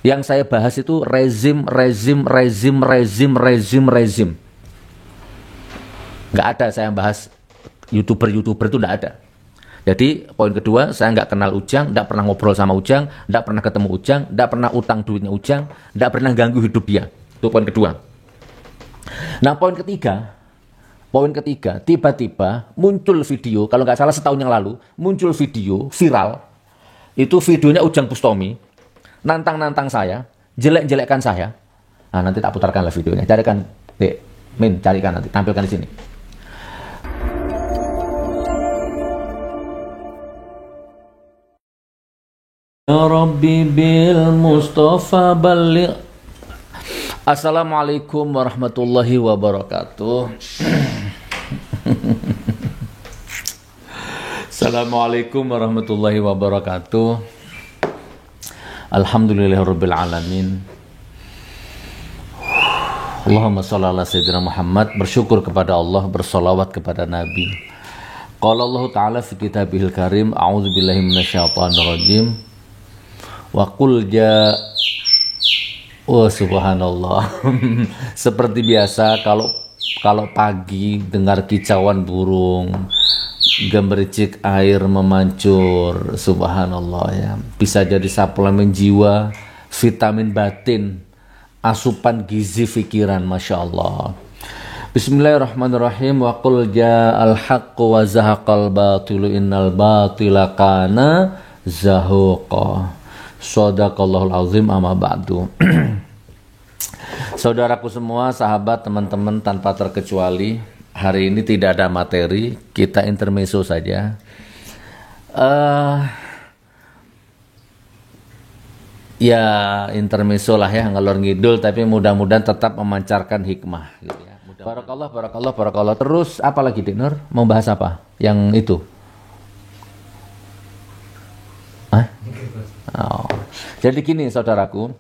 Yang saya bahas itu rezim. Nggak ada saya bahas YouTuber itu nggak ada. Jadi poin kedua, saya nggak kenal Ujang, nggak pernah ngobrol sama Ujang, nggak pernah ketemu Ujang, nggak pernah utang duitnya Ujang, nggak pernah ganggu hidup dia. Itu poin kedua. Nah poin ketiga, tiba-tiba muncul video, kalau nggak salah setahun yang lalu, muncul video viral. Itu videonya Ujang Bustami, nantang saya, jelek-jelekkan saya. Nah nanti tak putarkanlah videonya, carikan, Min, carikan nanti, tampilkan di sini. Ya Rabbi bil Mustafa baligh. Assalamualaikum warahmatullahi wabarakatuh. Assalamualaikum warahmatullahi wabarakatuh. Alhamdulillahirabbil alamin. Allahumma shalli ala sayyidina Muhammad. Bersyukur kepada Allah, bersolawat kepada Nabi. Qala Allah Ta'ala fi kitabihil karim, a'udzubillahi minasyaitonir rajim. Wa qul oh subhanallah. Seperti biasa kalau pagi dengar kicauan burung, gemericik air memancur, subhanallah ya. Bisa jadi suplemen jiwa, vitamin batin, asupan gizi pikiran, masya Allah. Bismillahirrahmanirrahim. Wa qul ja'al haqqu wa zahaqal batilu innal batila kana zahuqa. Shadaqallahul azim, amma ba'du. Saudaraku semua, sahabat, teman-teman tanpa terkecuali, hari ini tidak ada materi, kita intermezzo saja. Ya intermezzo lah ya, ngalor ngidul, tapi mudah-mudahan tetap memancarkan hikmah gitu ya. Barakallah. Terus apa lagi, Dik Nur? Mau bahas apa? Yang itu? Hah? Oh. Jadi gini saudaraku,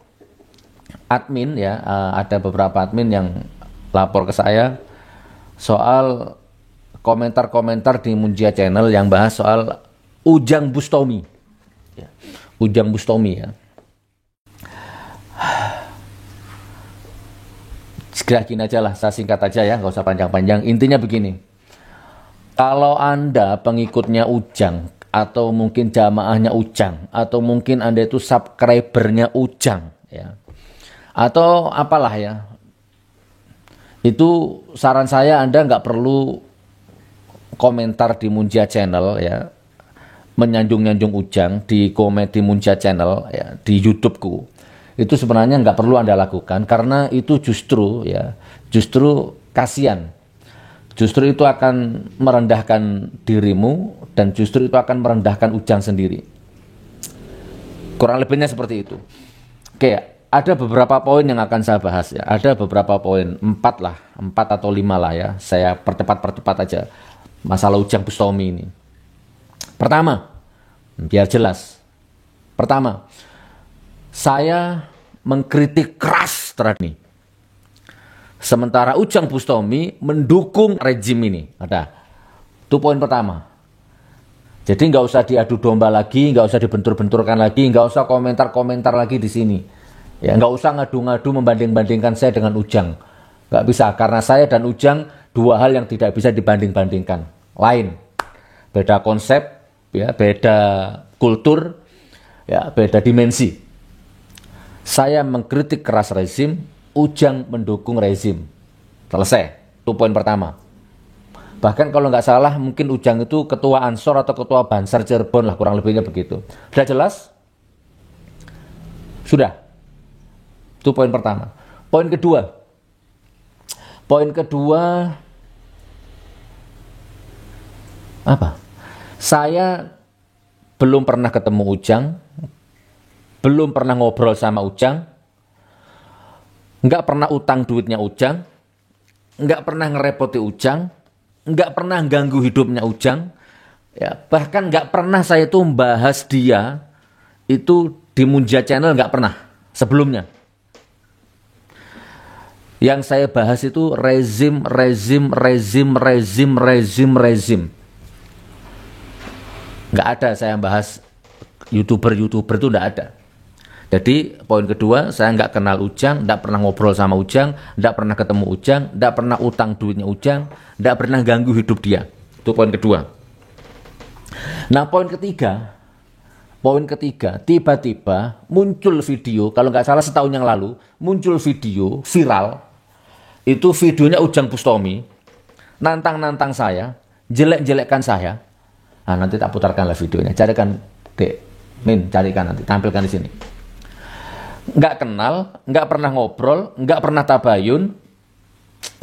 admin ya, ada beberapa admin yang lapor ke saya soal komentar-komentar di Munjia Channel yang bahas soal Ujang Bustami ya. Ujang Bustami ya. Segera gini aja lah, saya singkat aja ya, nggak usah panjang-panjang. Intinya begini, kalau Anda pengikutnya Ujang, atau mungkin jamaahnya Ujang, atau mungkin Anda itu subscribernya Ujang ya, atau apalah ya, itu saran saya Anda nggak perlu komentar di Munjia Channel ya, menyanjung-nyanjung Ujang di komen di Munjia Channel ya, di YouTubeku. Itu sebenarnya nggak perlu Anda lakukan, karena itu justru kasihan. Justru itu akan merendahkan dirimu, dan justru itu akan merendahkan Ujang sendiri. Kurang lebihnya seperti itu. Oke, ada beberapa poin yang akan saya bahas ya. Ada beberapa poin, 4 atau 5 lah ya. Saya percepat aja masalah Ujang Bustami ini. Pertama, biar jelas. Pertama, saya mengkritik keras terhadap ini. Sementara Ujang Bustami mendukung rejim ini. Ada. Itu poin pertama. Jadi nggak usah diadu domba lagi, nggak usah dibentur-benturkan lagi, nggak usah komentar-komentar lagi di sini. Ya, nggak usah ngadu-ngadu membanding-bandingkan saya dengan Ujang. Nggak bisa, karena saya dan Ujang dua hal yang tidak bisa dibanding-bandingkan. Lain. Beda konsep, ya, beda kultur, ya, beda dimensi. Saya mengkritik keras rezim, Ujang mendukung rezim. Selesai. Itu poin pertama. Bahkan kalau nggak salah mungkin Ujang itu ketua Ansor atau ketua Bansar Cirebon lah, kurang lebihnya begitu. Sudah jelas? Sudah. Itu poin pertama. Poin kedua. Apa? Saya belum pernah ketemu Ujang, belum pernah ngobrol sama Ujang, nggak pernah utang duitnya Ujang, nggak pernah ngerepoti Ujang, nggak pernah ganggu hidupnya Ujang, ya, bahkan nggak pernah saya itu membahas dia itu di Munjia Channel, nggak pernah sebelumnya. Yang saya bahas itu rezim. Nggak ada saya bahas YouTuber itu, nggak ada. Jadi poin kedua, saya nggak kenal Ujang, nggak pernah ngobrol sama Ujang, nggak pernah ketemu Ujang, nggak pernah utang duitnya Ujang, nggak pernah ganggu hidup dia. Itu poin kedua. Nah poin ketiga, tiba-tiba muncul video, kalau nggak salah setahun yang lalu, muncul video viral, itu videonya Ujang Bustomi, nantang-nantang saya, jelek-jelekkan saya. Nah nanti tak putarkanlah videonya, carikan Dek, Min, carikan nanti, tampilkan di sini. Nggak kenal, nggak pernah ngobrol, nggak pernah tabayun,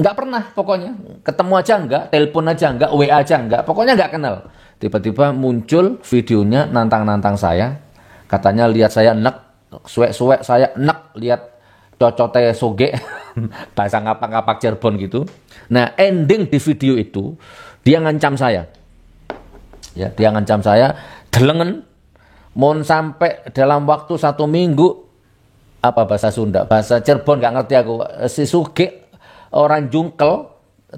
nggak pernah pokoknya. Ketemu aja nggak, telepon aja nggak, WA aja nggak, pokoknya nggak kenal. Tiba-tiba muncul videonya nantang-nantang saya, katanya lihat saya nek, suwek-suwek saya nek, lihat cocote soge, bahasa ngapak-ngapak Cirebon gitu. Nah ending di video itu, dia ngancam saya. Ya, dia ngancam saya, delengen, mohon sampai dalam waktu 1 minggu, apa bahasa Sunda, bahasa Cirebon nggak ngerti aku, si Suge orang jungkel,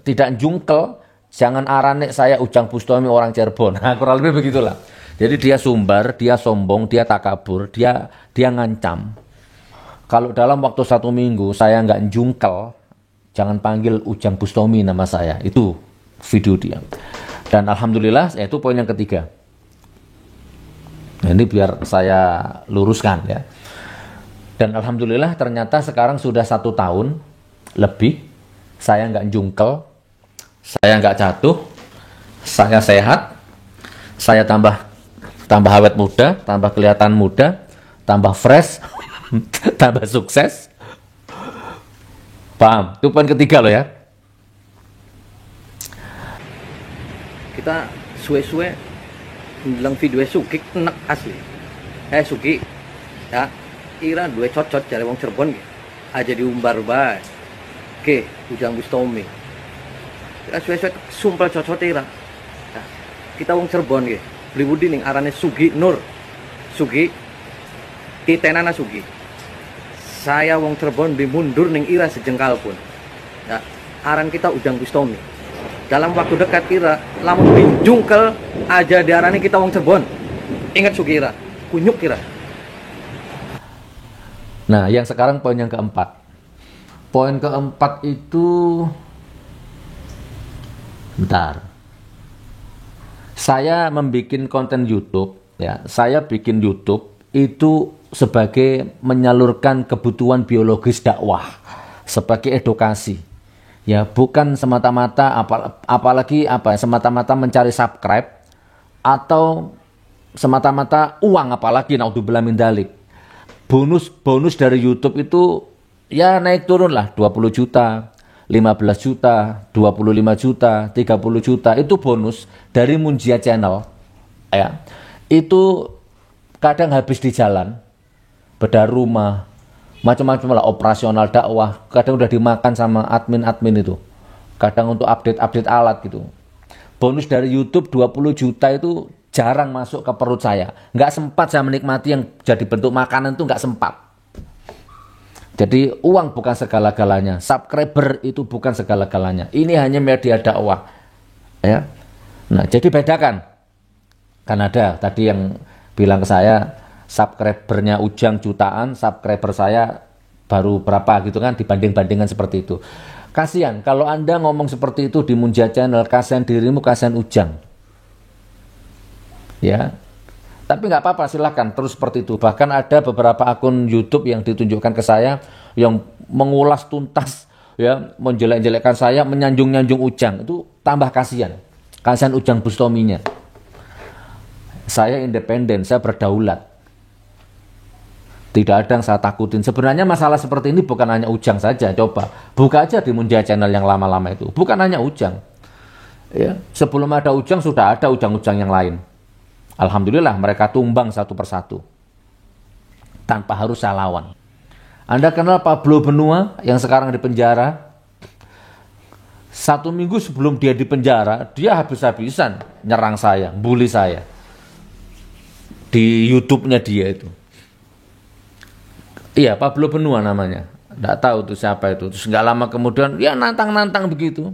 tidak jungkel, jangan arane saya Ujang Bustomi orang Cirebon. Nah, kurang lebih begitulah. Jadi dia sumbar, dia sombong, dia takabur, dia ngancam. Kalau dalam waktu 1 minggu saya nggak jungkel, jangan panggil Ujang Bustomi nama saya. Itu video dia. Dan alhamdulillah itu poin yang ketiga. Nah, ini biar saya luruskan ya. Dan alhamdulillah ternyata sekarang sudah 1 tahun lebih saya nggak jungkel, saya nggak jatuh, saya sehat, saya tambah awet muda, tambah kelihatan muda, tambah fresh, tambah sukses. Paham? Itu poin ketiga loh ya. Kita suwe-suwe bilang video Sugi enak asli. Sugi ya. Kira dua cocot cari wong Cirebon aja diumbar bae. Oke, Ujang Bustomi. Kita suwe-suwe sumpel cocot ira. Nah, kita wong Cirebon nggih. Beli budi ning arane Sugi Nur. Sugi titenana Sugi. Saya wong Cirebon beli mundur ning ira sejengkal pun. Ya, aran kita Ujang Bustomi. Dalam waktu dekat ira lamun jungkel aja diarani kita wong Cirebon. Ingat Sugi ira, kunyuk ira. Nah, yang sekarang poin yang keempat. Poin keempat itu, bentar. Saya membuat konten YouTube, ya. Saya bikin YouTube itu sebagai menyalurkan kebutuhan biologis dakwah, sebagai edukasi. Ya, bukan semata-mata apalagi semata-mata mencari subscribe atau semata-mata uang, apalagi naudzubillah min dzalik. Bonus dari YouTube itu ya naik turun lah, 20 juta, 15 juta, 25 juta, 30 juta, itu bonus dari Munjia Channel. Ya. Itu kadang habis di jalan, bedah rumah, macam-macam lah, operasional dakwah, kadang udah dimakan sama admin-admin itu. Kadang untuk update alat gitu. Bonus dari YouTube 20 juta itu jarang masuk ke perut saya. Nggak sempat saya menikmati yang jadi bentuk makanan itu, nggak sempat. Jadi uang bukan segala-galanya. Subscriber itu bukan segala-galanya. Ini hanya media dakwah. Ya. Nah, jadi bedakan. Kan ada tadi yang bilang ke saya, subscribernya Ujang jutaan, subscriber saya baru berapa gitu kan, dibanding-bandingkan seperti itu. Kasihan kalau Anda ngomong seperti itu di Munjia Channel, kasihan dirimu, kasihan Ujang. Ya, tapi nggak apa-apa, silahkan terus seperti itu. Bahkan ada beberapa akun YouTube yang ditunjukkan ke saya yang mengulas tuntas, ya, menjelek-jelekkan saya, menyanjung-nyanjung Ujang. Itu tambah kasihan Ujang Bustominya. Saya independen, saya berdaulat. Tidak ada yang saya takutin. Sebenarnya masalah seperti ini bukan hanya Ujang saja. Coba buka aja di Munjia Channel yang lama-lama itu. Bukan hanya Ujang. Ya, sebelum ada Ujang sudah ada Ujang-Ujang yang lain. Alhamdulillah mereka tumbang satu persatu tanpa harus saya lawan. Anda kenal Pablo Benua yang sekarang di penjara? 1 minggu sebelum dia di penjara, dia habis-habisan nyerang saya, bully saya di YouTube-nya dia itu. Iya, Pablo Benua namanya. Nggak tahu tuh siapa itu. Terus nggak lama kemudian ya nantang-nantang begitu.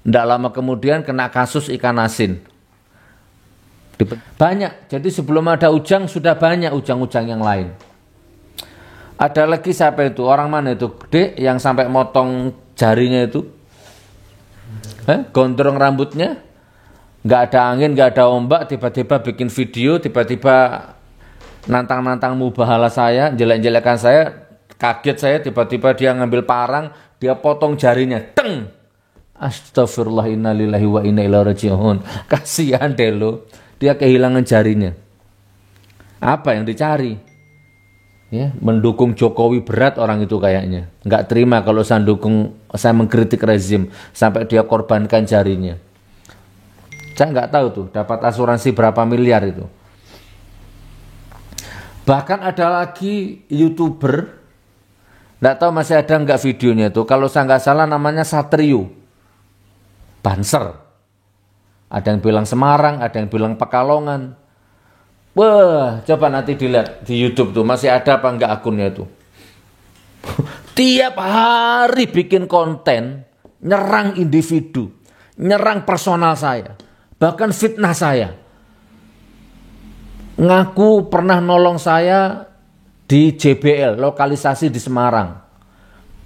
Nggak lama kemudian kena kasus ikan asin. Banyak. Jadi sebelum ada Ujang sudah banyak Ujang-Ujang yang lain. Ada lagi siapa itu? Orang mana itu? Dek yang sampai motong jarinya itu? Gondrong rambutnya? Nggak ada angin, nggak ada ombak, tiba-tiba bikin video, tiba-tiba nantang-nantang mubahala saya, jelek-jelekan saya, kaget saya, tiba-tiba dia ngambil parang, dia potong jarinya, teng! Astagfirullah, innalillahi wa inna ilaihi raji'un. Kasihan deh lo, dia kehilangan jarinya. Apa yang dicari? Ya, mendukung Jokowi berat orang itu kayaknya. Nggak terima kalau saya mengkritik rezim sampai dia korbankan jarinya. Saya nggak tahu tuh dapat asuransi berapa miliar itu. Bahkan ada lagi YouTuber, nggak tahu masih ada nggak videonya tuh. Kalau saya nggak salah namanya Satrio Banser. Ada yang bilang Semarang, ada yang bilang Pekalongan. Wah, coba nanti dilihat di YouTube tuh masih ada apa enggak akunnya itu. Tiap hari bikin konten nyerang individu, nyerang personal saya, bahkan fitnah saya. Ngaku pernah nolong saya di JBL, lokalisasi di Semarang.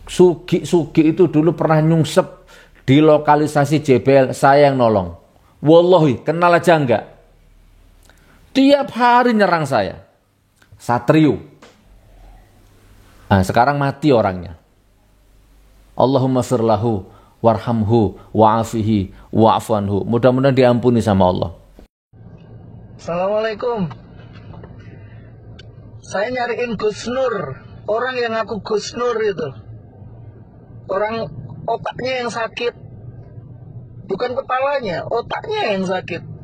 Sugi itu dulu pernah nyungsep di lokalisasi JBL, saya yang nolong. Wallahi, kenal aja enggak? Tiap hari nyerang saya. Satrio. Nah, sekarang mati orangnya. Allahumma firlahu warhamhu wa'afihi wa'afanhu. Mudah-mudahan diampuni sama Allah. Assalamualaikum. Saya nyariin Gus Nur. Orang yang ngaku Gus Nur itu. Orang otaknya yang sakit. Bukan kepalanya, otaknya yang sakit.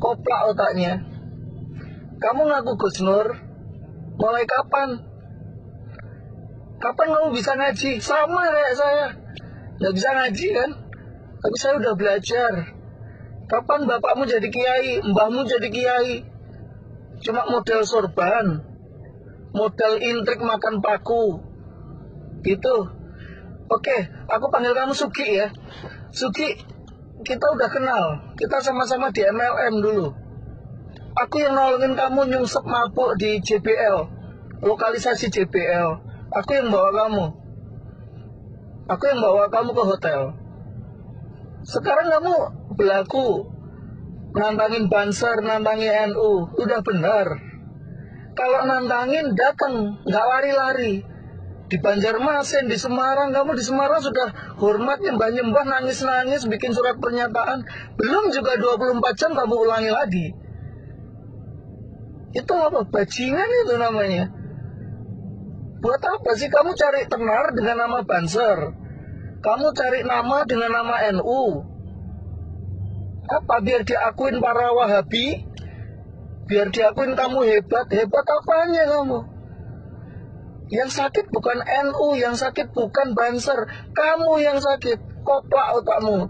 Koplak otaknya. Kamu ngaku Gus Nur, mulai kapan? Kapan kamu bisa ngaji? Sama kayak saya. Nggak bisa ngaji kan? Tapi saya udah belajar. Kapan bapakmu jadi kiai, mbahmu jadi kiai? Cuma model sorban, model intrik makan paku. Gitu. Oke, aku panggil kamu Sugi ya. Sugi, kita udah kenal, kita sama-sama di MLM dulu. Aku yang nolongin kamu nyungsep mabuk di JBL, lokalisasi JBL. Aku yang bawa kamu. Aku yang bawa kamu ke hotel. Sekarang kamu berlaku nantangin Banser, nantangin NU, udah benar. Kalau nantangin datang, nggak lari-lari. Di Banjarmasin, di Semarang, kamu di Semarang sudah hormat, nyembah-nyembah, nangis-nangis, bikin surat pernyataan. Belum juga 24 jam kamu ulangi lagi. Itu apa? Bajingan itu namanya. Buat apa sih kamu cari tenar dengan nama Banser? Kamu cari nama dengan nama NU. Apa? Biar diakuin para Wahabi? Biar diakuin kamu hebat? Hebat apanya kamu? Yang sakit bukan NU, yang sakit bukan Banser. Kamu yang sakit, koplak otakmu.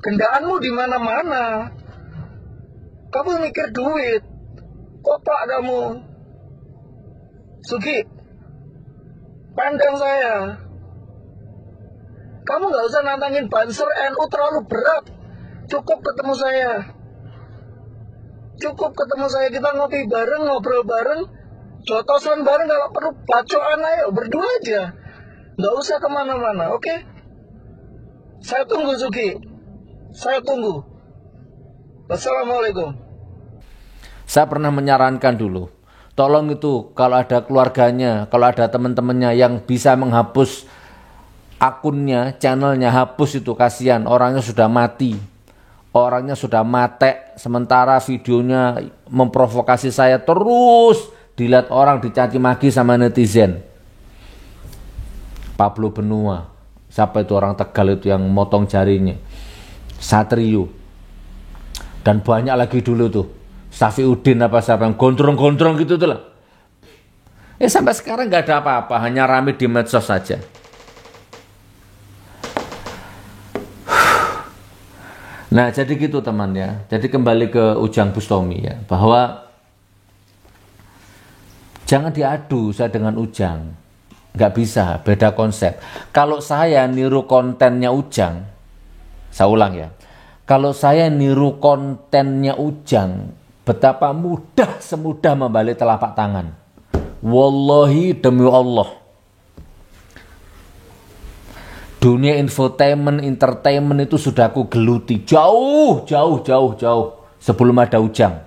Gendaanmu di mana-mana. Kamu mikir duit, koplak kamu. Sugi, pandang saya. Kamu gak usah nantangin Banser, NU terlalu berat. Cukup ketemu saya. Cukup ketemu saya, kita ngopi bareng, ngobrol bareng. Jotosan bareng, kalau perlu bacoan ayo, berdua aja. Nggak usah kemana-mana, oke? Saya tunggu Sugi. Saya tunggu. Wassalamualaikum. Saya pernah menyarankan dulu, tolong itu kalau ada keluarganya, kalau ada teman-temannya yang bisa menghapus akunnya, channelnya, hapus itu, kasihan, orangnya sudah mati. Orangnya sudah mate, sementara videonya memprovokasi saya terus. Dilihat orang, dicaci maki sama netizen. Pablo Benua, siapa itu orang Tegal itu yang motong jarinya, Satrio, dan banyak lagi dulu tuh, Safiuddin apa siapa yang gondrong-gondrong gitu tuh lah. Sampai sekarang nggak ada apa-apa, hanya rame di medsos saja. Nah jadi gitu teman ya, jadi kembali ke Ujang Bustami ya, bahwa jangan diadu saya dengan Ujang. Nggak bisa, beda konsep. Kalau saya niru kontennya Ujang, saya ulang ya. Kalau saya niru kontennya Ujang, betapa mudah semudah membalik telapak tangan. Wallahi demi Allah, dunia infotainment, entertainment itu sudah aku geluti jauh sebelum ada Ujang.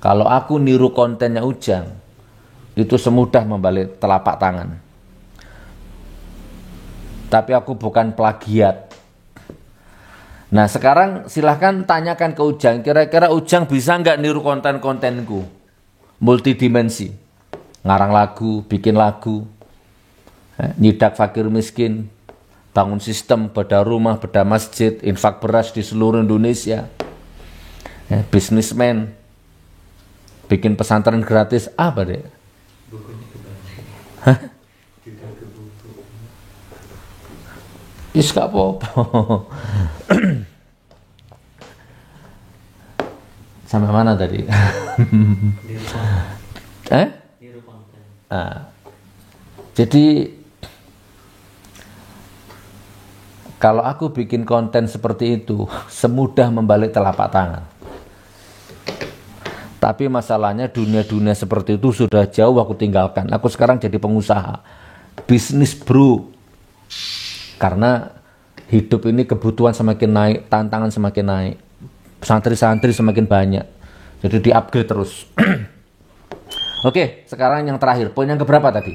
Kalau aku niru kontennya Ujang, itu semudah membalik telapak tangan. Tapi aku bukan plagiat. Nah sekarang silahkan tanyakan ke Ujang, kira-kira Ujang bisa nggak niru konten-kontenku? Multidimensi, ngarang lagu, bikin lagu, nyidak fakir miskin, bangun sistem, bedah rumah, bedah masjid, infak beras di seluruh Indonesia, bisnismen, bikin pesantren gratis, apa deh? Hah? Is gak apa-apa. Sampai mana tadi? Jadi kalau aku bikin konten seperti itu, semudah membalik telapak tangan. Tapi masalahnya dunia-dunia seperti itu sudah jauh aku tinggalkan. Aku sekarang jadi pengusaha, bisnis bro. Karena hidup ini kebutuhan semakin naik, tantangan semakin naik, santri-santri semakin banyak. Jadi di-upgrade terus. Oke, sekarang yang terakhir. Poin yang keberapa tadi?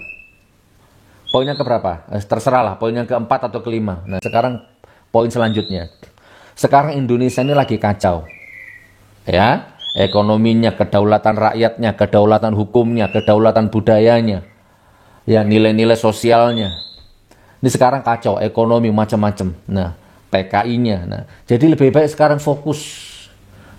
Poin yang keberapa? Terserah lah, poin yang keempat atau kelima. Nah, sekarang poin selanjutnya. Sekarang Indonesia ini lagi kacau. Ya, ekonominya, kedaulatan rakyatnya, kedaulatan hukumnya, kedaulatan budayanya. Ya, nilai-nilai sosialnya. Ini sekarang kacau, ekonomi macam-macam. Nah, PKI-nya. Nah, jadi lebih baik sekarang fokus.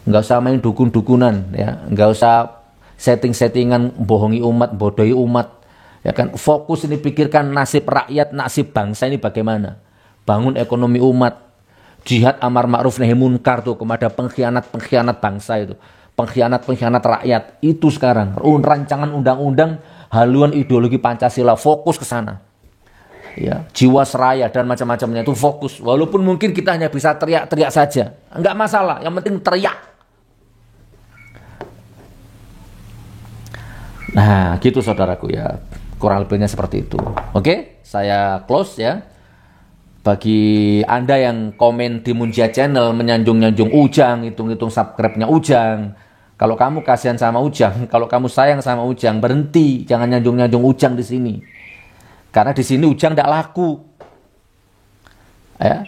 Nggak usah main dukun-dukunan, ya. Nggak usah setting-settingan bohongi umat, bodohi umat. Ya kan, fokus ini pikirkan nasib rakyat, nasib bangsa ini bagaimana. Bangun ekonomi umat. Jihad amar ma'ruf nahi munkar tuh kepada pengkhianat-pengkhianat bangsa itu. Pengkhianat-pengkhianat rakyat. Itu sekarang. Rancangan undang-undang haluan ideologi Pancasila. Fokus ke sana. Ya, jiwa seraya dan macam-macamnya itu fokus. Walaupun mungkin kita hanya bisa teriak-teriak saja, enggak masalah, yang penting teriak. Nah, gitu saudaraku ya, kurang lebihnya seperti itu. Oke, saya close ya. Bagi Anda yang komen di Munjia Channel menyanjung-nyanjung Ujang, hitung-hitung subscribe-nya Ujang. Kalau kamu kasihan sama Ujang, kalau kamu sayang sama Ujang, berhenti, jangan nyanjung-nyanjung Ujang di sini. Karena di sini Ujang tidak laku. Ya.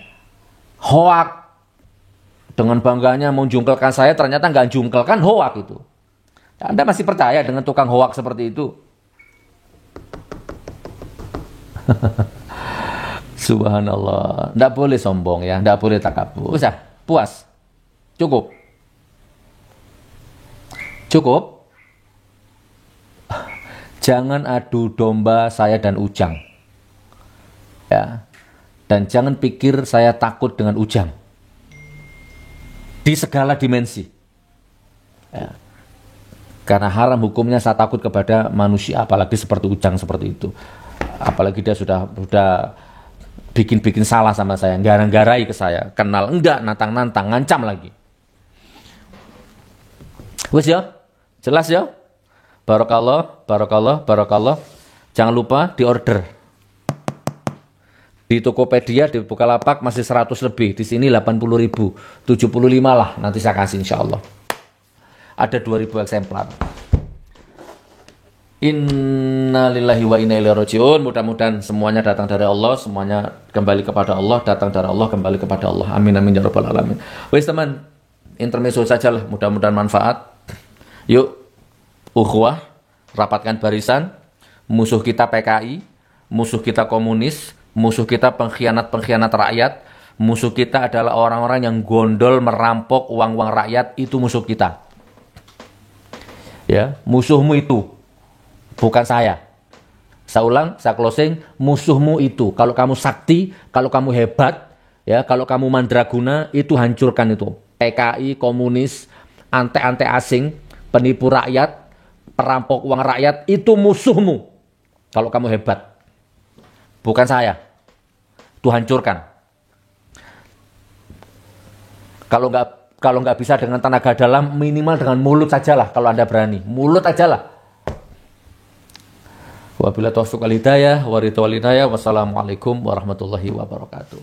Hoak. Dengan bangganya menjungkelkan saya, ternyata nggak jungkelkan, hoak itu. Anda masih percaya dengan tukang hoak seperti itu? Subhanallah. Tidak boleh sombong ya, tidak boleh takabur. Usah, puas. Cukup. Cukup. Jangan adu domba saya dan Ujang. Ya. Dan jangan pikir saya takut dengan Ujang. Di segala dimensi. Ya. Karena haram hukumnya saya takut kepada manusia, apalagi seperti Ujang seperti itu. Apalagi dia sudah bikin salah sama saya, garang-garai ke saya, kenal enggak, nantang-nantang, ngancam lagi. Wes ya? Jelas ya? Barakallah. Jangan lupa diorder. Di Tokopedia, di Bukalapak masih 100 lebih. Di sini 80.000. 75 lah nanti saya kasih insya Allah. Ada 2.000 eksemplar. Innalillahi wa inna ilaihi raji'un. Mudah-mudahan semuanya datang dari Allah, semuanya kembali kepada Allah, datang dari Allah, kembali kepada Allah. Amin amin ya rabbal alamin. Wes teman, intermezzo saja lah, mudah-mudahan manfaat. Yuk ukhuwah, rapatkan barisan. Musuh kita PKI, musuh kita komunis, musuh kita pengkhianat-pengkhianat rakyat, musuh kita adalah orang-orang yang gondol merampok uang-uang rakyat. Itu musuh kita. Ya, musuhmu itu, bukan saya. Saya ulang, saya closing, musuhmu itu. Kalau kamu sakti, kalau kamu hebat, ya, kalau kamu mandraguna, itu hancurkan itu. PKI, komunis, ante-ante asing, penipu rakyat, perampok uang rakyat, itu musuhmu. Kalau kamu hebat. Bukan saya. Itu hancurkan. Kalau nggak bisa dengan tenaga dalam, minimal dengan mulut sajalah kalau Anda berani. Mulut ajalah. Wabillahi taufiq wal hidayah, wa ridha wal hidayah. Wassalamualaikum warahmatullahi wabarakatuh.